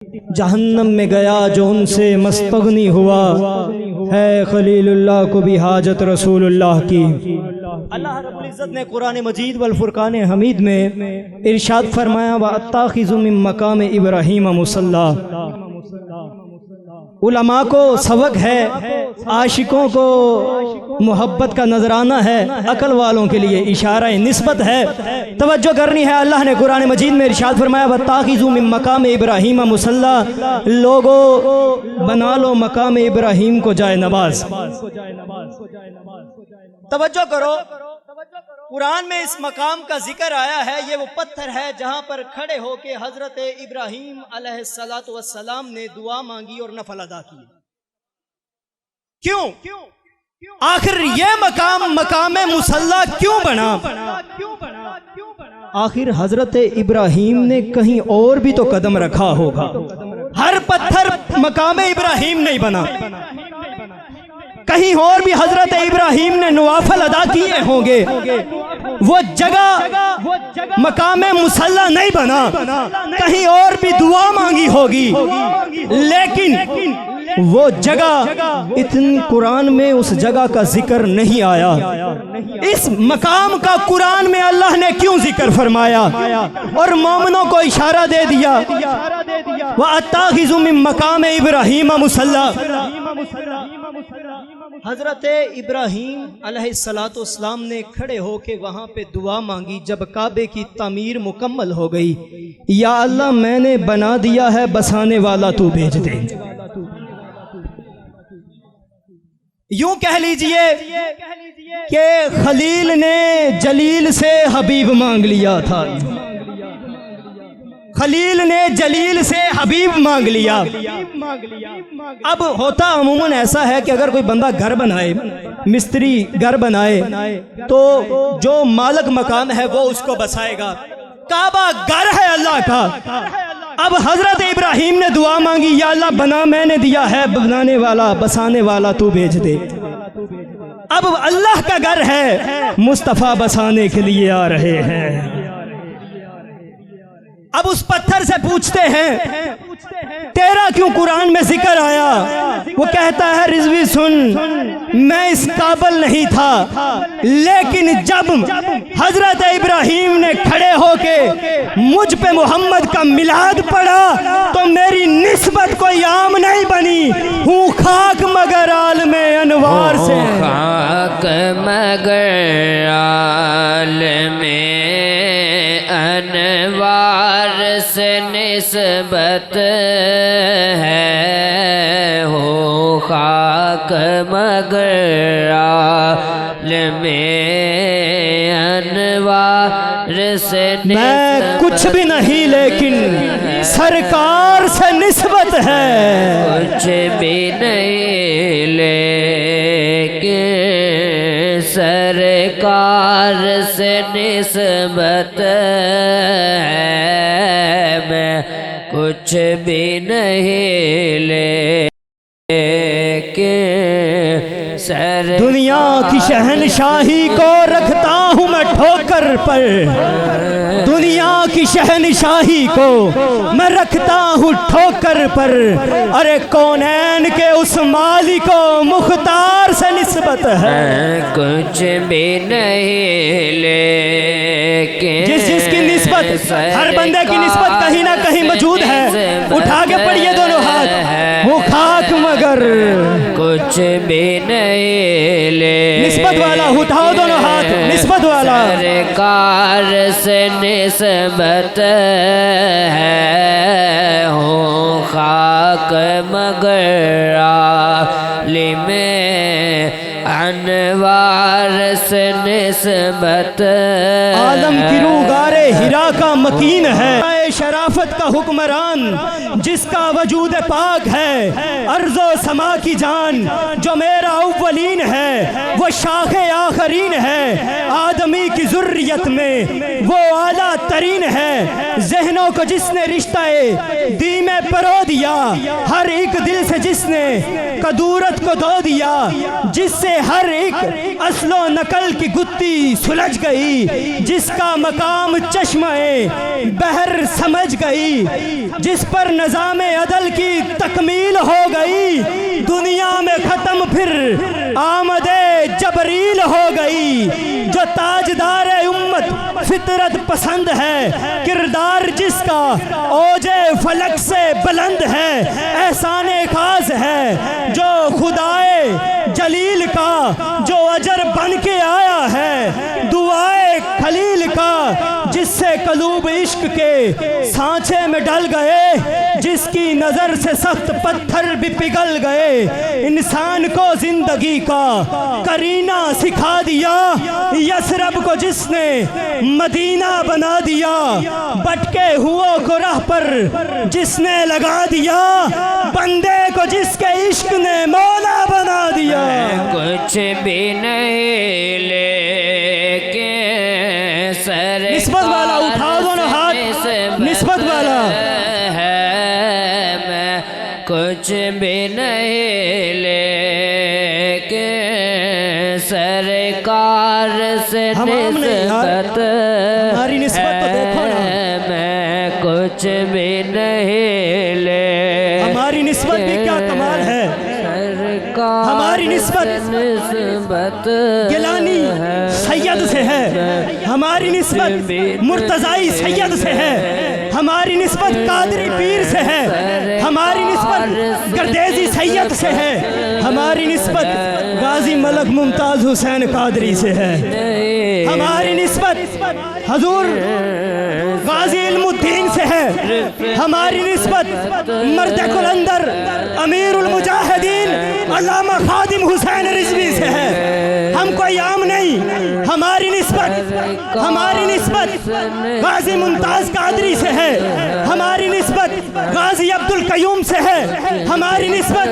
جہنم میں گیا جو ان سے مستغنی ہوا، ہے خلیل اللہ کو بھی حاجت رسول اللہ کی۔ اللہ رب العزت نے قرآن مجید والفرقان حمید میں ارشاد فرمایا وَأَتَّخِذُ مِن مَّقَامِ إِبْرَاهِيمَ مُصَلًّى۔ علماء کو سبق ہے، عاشقوں کو محبت کا نذرانہ ہے، عقل والوں کے لیے اشارہ نسبت ہے، توجہ کرنی ہے۔ اللہ نے قرآن مجید میں ارشاد فرمایا وَاتَّخِذُوا مِن مَّقَامِ إِبْرَاهِيمَ مُصَلًّى، لوگو بنا لو مقام ابراہیم کو جائے نماز۔ توجہ کرو، قرآن میں اس مقام کا ذکر آیا ہے، یہ وہ پتھر ہے جہاں پر کھڑے ہو کے حضرت ابراہیم علیہ السلام نے دعا مانگی اور نفل ادا کیے۔ کیوں؟ آخر یہ مقام مصلی کیوں بنا؟ آخر حضرت ابراہیم نے کہیں اور بھی تو قدم رکھا ہوگا، ہر پتھر مقام ابراہیم نہیں بنا، کہیں اور بھی حضرت ابراہیم نے نوافل ادا کیے ہوں گے، وہ جگہ مقام مصلی نہیں بنا، کہیں اور بھی دعا مانگی ہوگی، لیکن وہ جگہ اتنی قرآن میں اس جگہ کا ذکر نہیں آیا۔ اس مقام کا قرآن میں اللہ نے کیوں ذکر فرمایا اور مومنوں کو اشارہ دے دیا وَأَتَّخِذُ مِن مَّقَامِ إِبْرَاهِيمَ مُصَلًّى۔ حضرت ابراہیم علیہ السلام نے کھڑے ہو کے وہاں پہ دعا مانگی جب کعبے کی تعمیر مکمل ہو گئی، یا اللہ میں نے بنا دیا ہے، بسانے والا تو بھیج دے۔ یوں کہہ لیجئے کہ خلیل نے جلیل سے حبیب مانگ لیا تھا، خلیل نے جلیل سے حبیب مانگ لیا۔ اب ہوتا عموماً ایسا ہے کہ اگر کوئی بندہ گھر بنائے، مستری گھر بنائے تو جو مالک مکان ہے وہ اس کو بسائے گا، کعبہ گھر ہے اللہ کا۔ اب حضرت ابراہیم نے دعا مانگی، یا اللہ بنا میں نے دیا ہے، بنانے والا بسانے والا تو بھیج دے۔ اب اللہ کا گھر ہے، مصطفیٰ بسانے کے لیے آ رہے ہیں۔ اب اس پتھر سے پوچھتے ہیں تیرا کیوں قرآن میں ذکر آیا؟ وہ کہتا ہے رضوی سن، میں اس قابل نہیں تھا، لیکن جب حضرت ابراہیم نے کھڑے ہو کے مجھ پہ محمد کا میلاد پڑھا تو میری نسبت کوئی عام نہیں بنی، ہوں خاک مگر عالم انوار سے، خاک مگر عالم انوار سے نسبت ہے، ہو خاک مگر عالم انوار سے نسبت۔ میں کچھ بھی نہیں لیکن سرکار سے نسبت ہے، کچھ بھی نہیں لیکن سرکار سے نسبت ہے، میں کچھ بھی نہیں لیکن دنیا کی شہنشاہی کو رکھتا ہوں میں ٹھوکر پر، دنیا کی شہنشاہی کو میں رکھتا ہوں ٹھوکر پر، ارے کونین کے اس مالک کو مختار سے نسبت ہے، کچھ بھی نہیں لیکن جس کی نسبت ہر بندے کی نسبت کہیں نہ کہیں موجود ہے، اٹھا کے پڑھیے دونوں ہاتھ، وہ خاک مگر کچھ بھی نہیں لیکن نسبت والا، اٹھاؤ دونوں ہاتھ، نسبت والا، سرکار سے نسبت ہے، ہوں خاک مگر عالم انوار سے نسبت۔ عالم کی روح غارِ ہرا کا مکین ہے، شرافت کا حکمران جس کا وجود پاک ہے، ارض و سما کی جان جو میرا اولین ہے، وہ شاخ آخرین ہے، آدمی کی ذریت میں وہ اعلیٰ ترین ہے، ذہنوں کو جس نے رشتہ دی میں پرو دیا، ہر ایک دل سے جس نے قدورت کو دھو دیا، جس سے ہر ایک اصل و نقل کی گتی سلجھ گئی، جس کا مقام چشمہ بحر سمجھ گئی، جس پر نظام عدل کی تکمیل ہو گئی، دنیا میں ختم پھر آمد جبریل ہو گئی۔ جو تاجدار امت فطرت پسند ہے، کردار جس کا اوج فلک سے بلند ہے، احسان خاص ہے جو خدائے جلیل کا، جو اجر بن کے آیا ہے دعائے خلیل کا، جس سے قلوب عشق کے سانچے میں ڈل گئے، جس کی نظر سے سخت پتھر بھی پگھل گئے، انسان کو زندگی کا کرینہ سکھا دیا، یثرب کو جس نے مدینہ بنا دیا، بٹکے ہوا کو راہ پر جس نے لگا دیا، بندے کو جس کے عشق نے مولا بنا دیا۔ کچھ بھی نہیں لیکن سر نسبت والا اٹھا دو نا ہاتھ، نسبت والا ہے، میں کچھ بھی نہیں لیکن سرکار سے نسبت ہماری نسبت تو دیکھو نا، میں کچھ بھی نہیں لے، ہماری نسبت بھی کیا کمال ہے، ہماری نسبت گیلانی سید سے ہے، ہماری نسبت مرتضائی سید سے ہے، ہماری نسبت قادری پیر سے ہے، ہماری نسبت گردیزی سید سے ہے، ہماری نسبت غازی ملک ممتاز حسین قادری سے ہے، ہماری نسبت حضور غازی علم الدین سے ہے، ہماری نسبت مرد قلندر امیر المجاہدین علامہ خادم حسین رضوی سے ہے، ہم کوئی عام نہیں، ہماری نسبت غازی ممتاز قادری سے ہے، ہماری نسبت غازی عبدالقیوم سے ہے، ہماری نسبت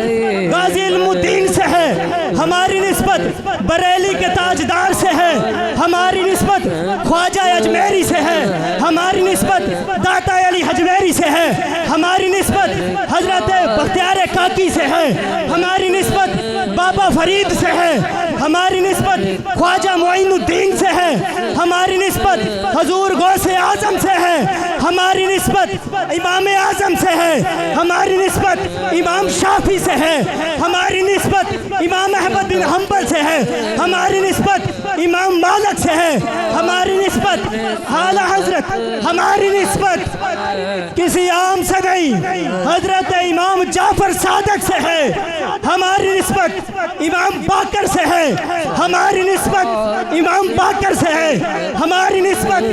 غازی علم الدین سے ہے، ہماری نسبت بریلی کے تاجدار سے ہے، ہماری نسبت خواجہ اجمیری سے ہے، ہماری نسبت داتا علی حجویری سے ہے، ہماری نسبت حضرت بختیار کاکی سے ہے، ہماری نسبت بابا فرید سے ہے، ہماری نسبت خواجہ معین الدین سے ہے، ہماری نسبت حضور غوث اعظم سے ہے، ہماری نسبت امام اعظم سے ہے، ہماری نسبت امام شافعی سے ہے، ہماری نسبت امام احمد بن حنبل سے ہے، ہماری نسبت امام مالک سے ہے، ہماری نسبت اعلیٰ حضرت، ہماری نسبت کسی عام سے نہیں، حضرت امام جعفر صادق سے ہے، ہماری نسبت امام باقر سے ہے، ہماری نسبت امام باقر سے ہے، ہماری نسبت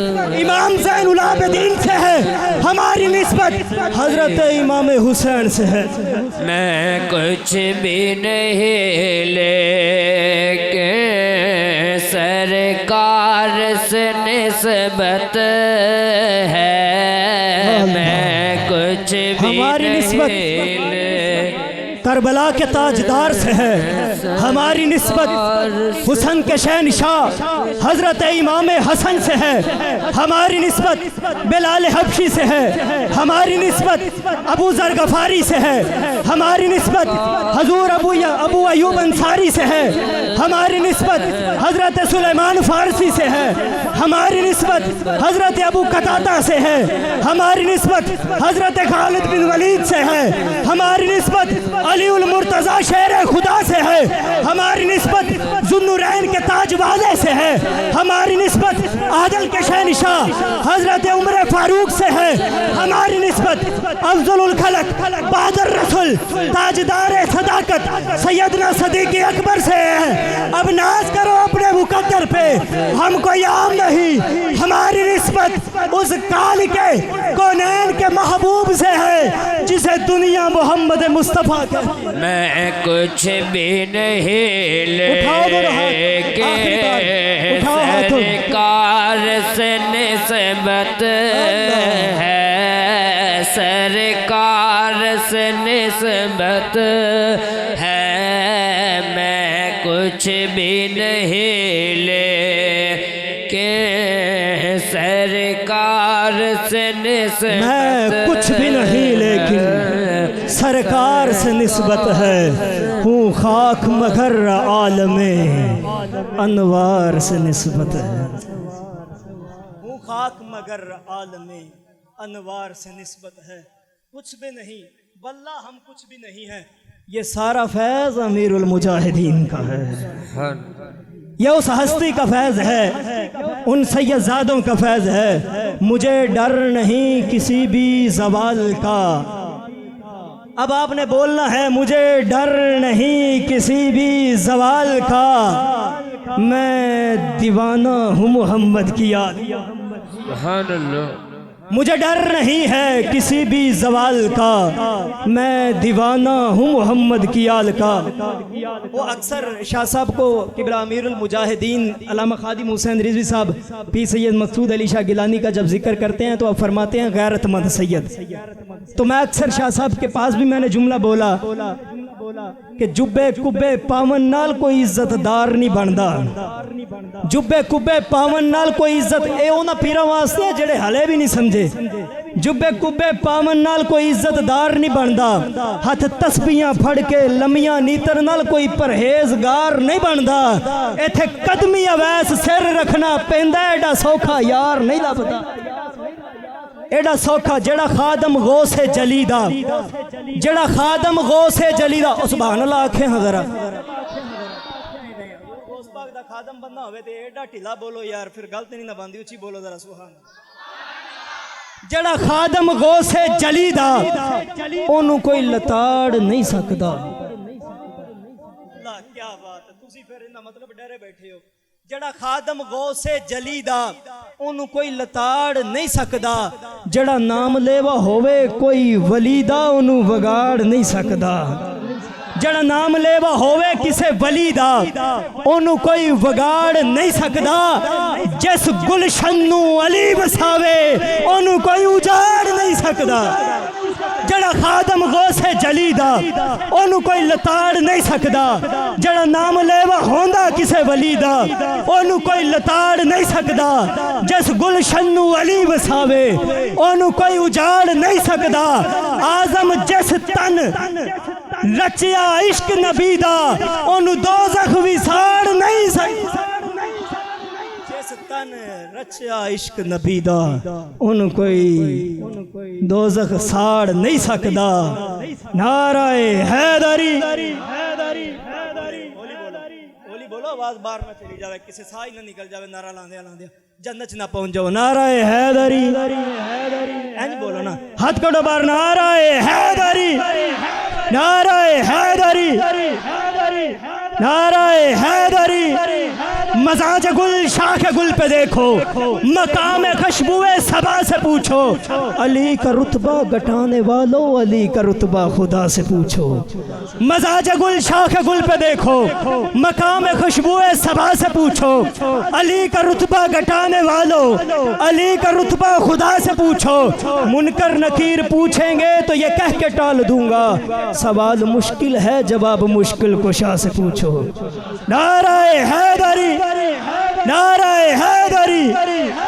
امام زین العابدین سے ہے، ہماری نسبت حضرت امام حسین سے ہے۔ میں کچھ بھی نہیں لیکن سرکار سے نسبت ہے، میں کچھ بھی ہماری نسبت نہیں کربلا کے تاجدار سے ہے، ہماری نسبت حسن کے شہنشاہ حضرت امام حسن سے ہے، ہماری نسبت بلال حبشی سے ہے، ہماری نسبت ابو ذر غفاری سے ہے، ہماری نسبت حضور ابو ایوب انصاری سے ہے، ہماری نسبت حضرت سلیمان فارسی سے ہے، ہماری نسبت حضرت ابو قتادہ سے ہے، ہماری نسبت حضرت خالد بن ولید سے ہے، ہماری نسبت علی المرتضی شیر خدا سے ہے، ہماری نسبت ذوالنورین کے تاج والے سے ہے، ہماری نسبت عادل کے شہنشاہ حضرت عمر فاروق سے ہے، ہماری نسبت افضل الخلق بہادر رسول تاجدار صداقت سیدنا صدیق اکبر سے ہے۔ اب ناز کرو اپنے مقدر پہ، ہم کوئی عام نہیں، ہماری نسبت اس کال کے کونین کے محبوب سے ہے جسے دنیا محمد مصطفیٰ کے۔ میں کچھ بھی نہیں لیکن سرکار سے نسبت ہے، سرکار سے نسبت ہے، میں کچھ بھی نہیں لیکن سرکار سے نسبت، میں کچھ بھی نہیں لیکن سرکار سے نسبت ہے، ہوں خاک مگر عالم انوار سے نسبت ہے، ہوں خاک مگر عالم انوار سے نسبت ہے، کچھ بھی نہیں واللہ ہم کچھ بھی نہیں ہیں، یہ سارا فیض امیر المجاہدین کا ہے، یہ اس ہستی کا فیض ہے، ان سیدزادوں کا فیض ہے۔ مجھے ڈر نہیں کسی بھی زوال کا، اب آپ نے بولنا ہے، مجھے ڈر نہیں کسی بھی زوال کا، میں دیوانہ ہوں محمد کی یاد، سبحان اللہ، مجھے ڈر نہیں ہے کسی بھی زوال کا، میں دیوانہ ہوں محمد کی آل کا۔ وہ اکثر شاہ صاحب کو قبلہ امیر المجاہدین علامہ خادم حسین رضوی صاحب پیر سید مسعود علی شاہ گیلانی کا جب ذکر کرتے ہیں تو آپ فرماتے ہیں غیرت مند سید، تو میں اکثر شاہ صاحب کے پاس بھی میں نے جملہ بولا کہ جبے کبے پاون نال کوئی عزت دار نہیں بندا، جبے کبے پاون نال کوئی عزت، اے انہاں پیراں واسطے جڑے ہلے بھی نہیں سمجھے، جبے کبے پاون نال کوئی عزت دار نہیں بندا، ہاتھ تسبیحاں پھڑ کے لمیاں نیتر نال کوئی پرہیزگار نہیں بندا، ایتھے قدمی اویس سر رکھنا پیندا، ایڈا سوکھا یار نہیں لبدا، ایڈا سوکھا جڑا خادم غوث جلی دا، جڑا خادم غوث جلی دا، سبحان اللہ آنکھیں ہیں ذرا، غوث پاک دا خادم بننا ہوئے تے ایڈا ٹھلا بولو یار، پھر غلط نہیں نہ باندھی، اچھی بولو ذرا سبحان اللہ۔ جڑا خادم غوث جلی دا انہوں کوئی لتاڑ نہیں سکدا، اللہ کیا بات ہے، تسی پھر انہا مطلب ڈرے بیٹھے ہو، جڑا خادم غوث جلی دا انہوں کوئی لتاڑ نہیں سکدا، جڑا نام لیوا ہوئے کوئی ولی دا انہوں وگاڑ نہیں سکدا، جڑا نام لیوا ہوئے کسے ولی دا انہوں کوئی وگاڑ نہیں سکدا، جس گلشن نو علی بساوے انہوں کوئی اجاڑ نہیں سکدا، جڑا خادم غوث جلی دا انہوں کوئی لتاڑ نہیں سکدا، جڑا نام لیوا ہوندا کسے ولی دا انہوں کوئی لتاڑ نہیں سکدا، جس گلشن نو علی بساوے انہوں کوئی اجاڑ نہیں سکدا، آزم جس تن رچیا عشق نبی دا انہوں دوزخ وساڑ نہیں سکدا، جس تن رچیا عشق نبی دا انہوں کوئی دوزخ ساڑ نہیں سکدا، نعرہ حیدری، بولی بولو آواز باہر نہ چلی جاوے، کسی سائی نہ نکل جاوے، نعرہ لاندیا لاندیا جنت نہ پہنچ جاؤ، نعرہ حیدری، اینج بولو نا، ہاتھ کڑو بار، نعرہ حیدری، نعرہ حیدری، نعرہ حیدری، مزاج گل شاخ گل پہ دیکھو، مقام خوشبوئے صبا سے پوچھو، علی کا رتبہ گٹانے والو علی کا رتبہ خدا سے پوچھو، مزاج گل شاخ گل پہ دیکھو، مقام خوشبوئے صبا سے پوچھو، علی کا رتبہ گٹانے والو علی کا رتبہ خدا سے پوچھو، منکر نکیر پوچھیں گے تو یہ کہہ کے ٹال دوں گا، سوال مشکل ہے جواب مشکل کشا سے پوچھو، نعرہ حیدری، نعرہ حیدری،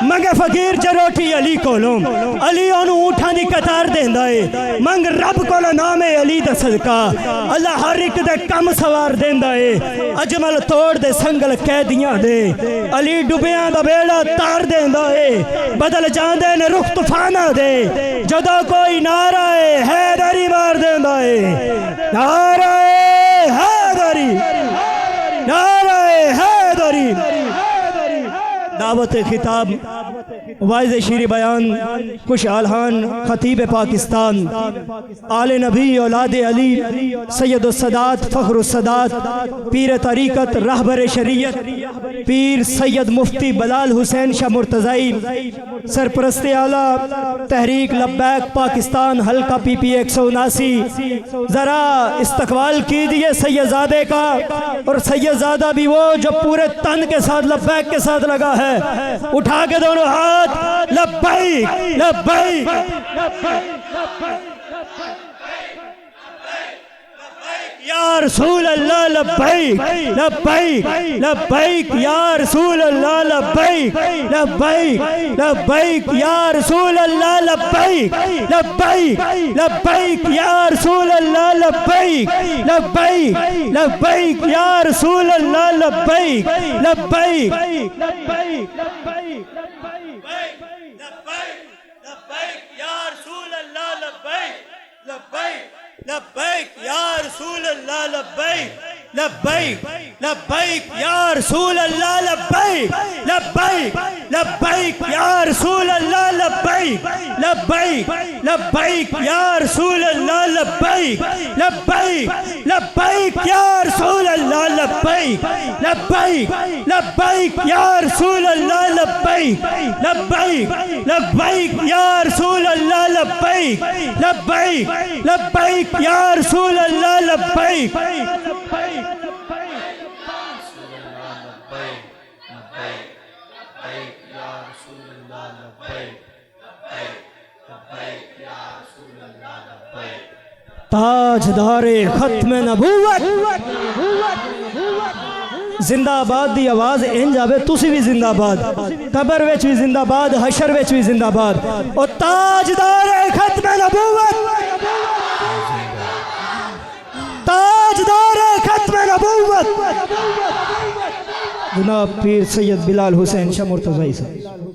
منگ فقیر جروٹی علی کولوں، علی انہوں اونٹھاں دی قطار دیندہ ہے، منگ رب کولوں نام علی دا صدقہ، اللہ ہر ایک دے کم سوار دیندہ ہے، اجمل توڑ دے سنگل قیدیاں دے، علی ڈبیاں دا بیڑا تار دیندہ ہے، بدل جاندے نے رخ طوفانہ دے، جدو کوئی نعرہ حیدری مار دیندہ ہے، نعرہ حیدری، نعرہ حیدری، دعوت خطاب واعظ شیر بیان خوشحال خان خطیب پاکستان، آل نبی اولاد علی سید السادات فخر السادات پیر طریقت رہبر شریعت پیر سید مفتی بلال حسین شاہ مرتضی سرپرست اعلیٰ تحریک لبیک پاکستان حلقہ پی پی 179، ذرا استقبال کیجئے سیدزادے کا، اور سیدزادہ بھی وہ جو پورے تن کے ساتھ لبیک کے ساتھ لگا ہے، اٹھا کے دونوں ہاتھ، لبیک لبیک یا رسول اللہ لبیک لبیک لبیک یا رسول اللہ لبیک لبیک لبیک یا رسول اللہ لبیک لبیک لبیک یا رسول اللہ لبیک لبیک لبیک یا رسول اللہ لبیک لبیک لبیک لبیک لبیک لبیک لبیک یا رسول اللہ لبیک لبیک لبیک یا رسول اللہ لبیک لبیک لبیک یا رسول اللہ لبیک لبیک لبیک یا رسول اللہ لبیک لبیک لبیک یا رسول اللہ لبیک لبیک لبیک یا رسول اللہ لبیک لبیک لبیک یا رسول اللہ لبیک لبیک لبیک یا رسول اللہ لبیک تاجدار ختم نبوت زندہ آباد دی آواز انج آوے تسی بھی زندہ آباد قبر وچ بھی زندہ آباد حشر وچ بھی زندہ آباد او تاجدار ختم نبوت تاجدار ختم نبوت جناب پیر سید بلال حسین شاہ مرتضی صاحب